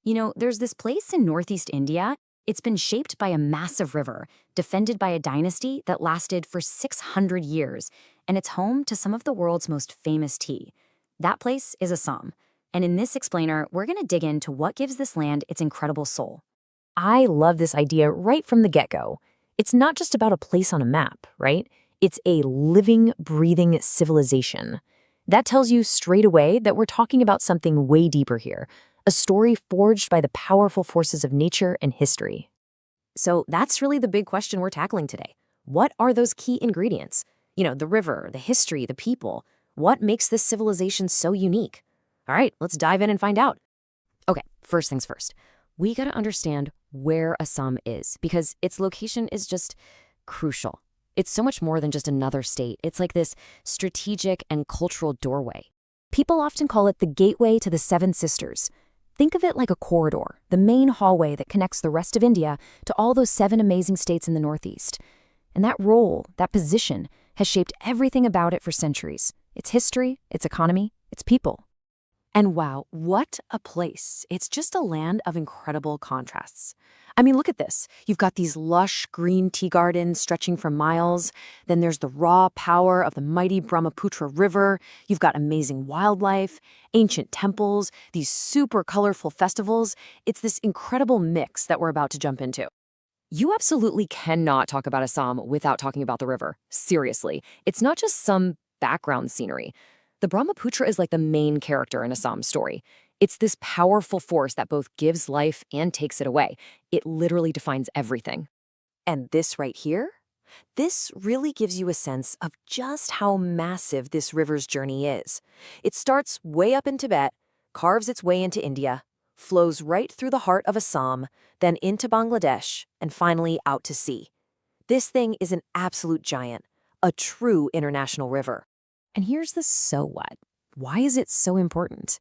There's this place in northeast India. It's been shaped by a massive river, defended by a dynasty that lasted for 600 years, and it's home to some of the world's most famous tea. That place is Assam. And in this explainer, we're going to dig into what gives this land its incredible soul. I love this idea right from the get-go. It's not just about a place on a map, right? It's a living, breathing civilization. That tells you straight away that we're talking about something way deeper here, a story forged by the powerful forces of nature and history. So that's really the big question we're tackling today. What are those key ingredients? The river, the history, the people. What makes this civilization so unique? All right, let's dive in and find out. Okay, first things first. We got to understand where Assam is because its location is just crucial. It's so much more than just another state. It's like this strategic and cultural doorway. People often call it the gateway to the Seven Sisters. Think of it like a corridor, the main hallway that connects the rest of India to all those 7 amazing states in the Northeast. And that role, that position, has shaped everything about it for centuries. Its history, its economy, its people. And wow, what a place. It's just a land of incredible contrasts. I mean, look at this. You've got these lush green tea gardens stretching for miles. Then there's the raw power of the mighty Brahmaputra River. You've got amazing wildlife, ancient temples, these super colorful festivals. It's this incredible mix that we're about to jump into. You absolutely cannot talk about Assam without talking about the river. Seriously. It's not just some background scenery. The Brahmaputra is like the main character in Assam's story. It's this powerful force that both gives life and takes it away. It literally defines everything. And this right here? This really gives you a sense of just how massive this river's journey is. It starts way up in Tibet, carves its way into India, flows right through the heart of Assam, then into Bangladesh, and finally out to sea. This thing is an absolute giant, a true international river. And here's the so what. Why is it so important?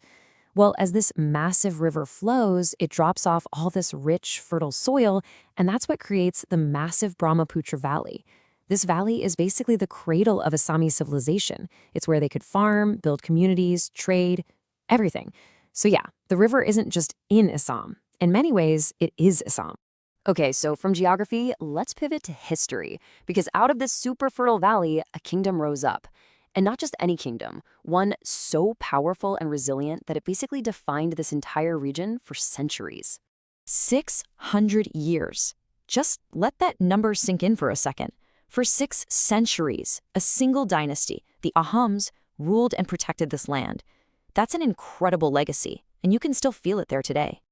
Well, as this massive river flows, it drops off all this rich, fertile soil, and that's what creates the massive Brahmaputra Valley. This valley is basically the cradle of Assami civilization. It's where they could farm, build communities, trade, everything. So yeah, the river isn't just in Assam. In many ways, it is Assam. Okay, so from geography, let's pivot to history, because out of this super fertile valley, a kingdom rose up. And not just any kingdom, one so powerful and resilient that it basically defined this entire region for centuries. 600 years. Just let that number sink in for a second. For 6 centuries, a single dynasty, the Ahams, ruled and protected this land. That's an incredible legacy, and you can still feel it there today.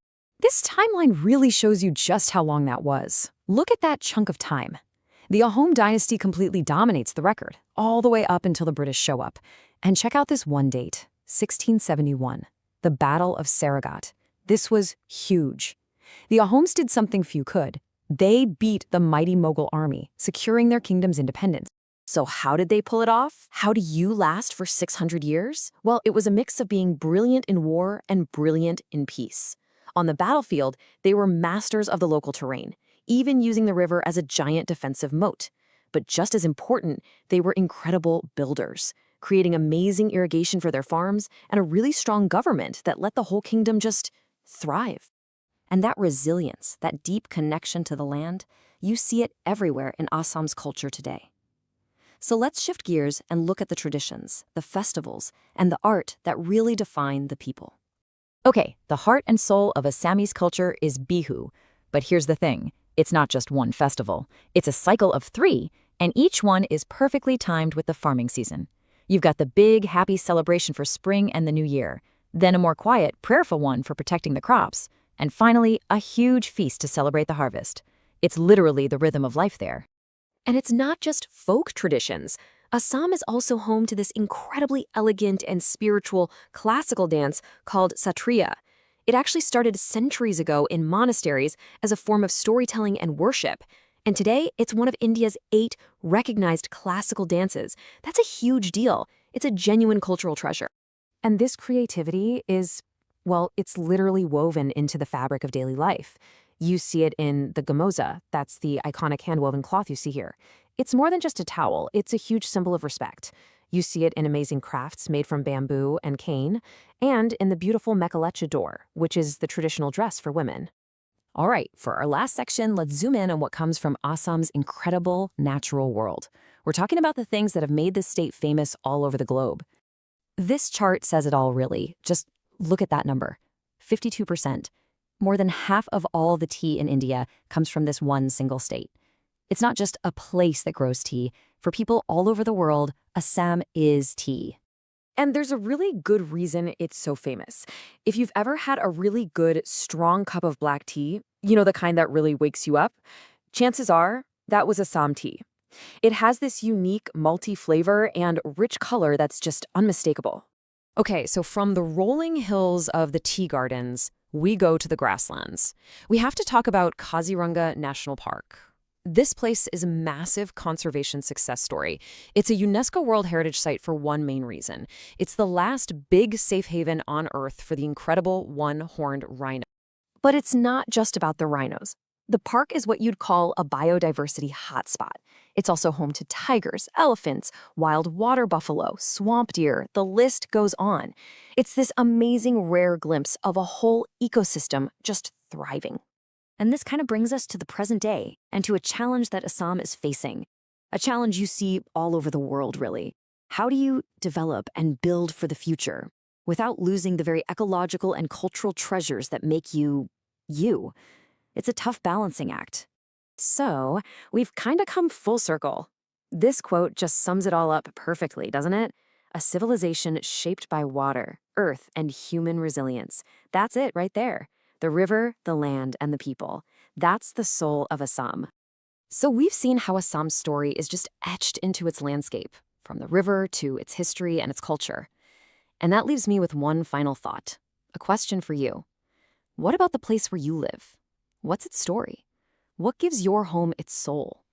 This timeline really shows you just how long that was. Look at that chunk of time. The Ahom dynasty completely dominates the record, all the way up until the British show up. And check out this one date, 1671, the Battle of Saragat. This was huge. The Ahoms did something few could. They beat the mighty Mughal army, securing their kingdom's independence. So how did they pull it off? How do you last for 600 years? Well, it was a mix of being brilliant in war and brilliant in peace. On the battlefield, they were masters of the local terrain, even using the river as a giant defensive moat. But just as important, they were incredible builders, creating amazing irrigation for their farms and a really strong government that let the whole kingdom just thrive. And that resilience, that deep connection to the land, you see it everywhere in Assam's culture today. So let's shift gears and look at the traditions, the festivals, and the art that really define the people. Okay, the heart and soul of Assamese culture is Bihu. But here's the thing. It's not just one festival. It's a cycle of 3, and each one is perfectly timed with the farming season. You've got the big, happy celebration for spring and the new year, then a more quiet, prayerful one for protecting the crops, and finally, a huge feast to celebrate the harvest. It's literally the rhythm of life there. And it's not just folk traditions. Assam is also home to this incredibly elegant and spiritual classical dance called satriya. It actually started centuries ago in monasteries as a form of storytelling and worship. And today, it's one of India's 8 recognized classical dances. That's a huge deal. It's a genuine cultural treasure. And this creativity is, well, it's literally woven into the fabric of daily life. You see it in the gamoza. That's the iconic hand-woven cloth you see here. It's more than just a towel. It's a huge symbol of respect. You see it in amazing crafts made from bamboo and cane, and in the beautiful mekalecha door, which is the traditional dress for women. All right, for our last section, let's zoom in on what comes from Assam's incredible natural world. We're talking about the things that have made this state famous all over the globe. This chart says it all, really. Just look at that number, 52%. More than half of all the tea in India comes from this one single state. It's not just a place that grows tea. For people all over the world, Assam is tea. And there's a really good reason it's so famous. If you've ever had a really good, strong cup of black tea, the kind that really wakes you up, chances are that was Assam tea. It has this unique, malty flavor and rich color that's just unmistakable. Okay, so from the rolling hills of the tea gardens, we go to the grasslands. We have to talk about Kaziranga National Park. This place is a massive conservation success story. It's a UNESCO World Heritage Site for one main reason. It's the last big safe haven on Earth for the incredible one-horned rhino. But it's not just about the rhinos. The park is what you'd call a biodiversity hotspot. It's also home to tigers, elephants, wild water buffalo, swamp deer, the list goes on. It's this amazing rare glimpse of a whole ecosystem just thriving. And this kind of brings us to the present day and to a challenge that Assam is facing. A challenge you see all over the world, really. How do you develop and build for the future without losing the very ecological and cultural treasures that make you, you? It's a tough balancing act. So, we've kind of come full circle. This quote just sums it all up perfectly, doesn't it? A civilization shaped by water, earth, and human resilience. That's it right there. The river, the land, and the people. That's the soul of Assam. So we've seen how Assam's story is just etched into its landscape, from the river to its history and its culture. And that leaves me with one final thought, a question for you. What about the place where you live? What's its story? What gives your home its soul?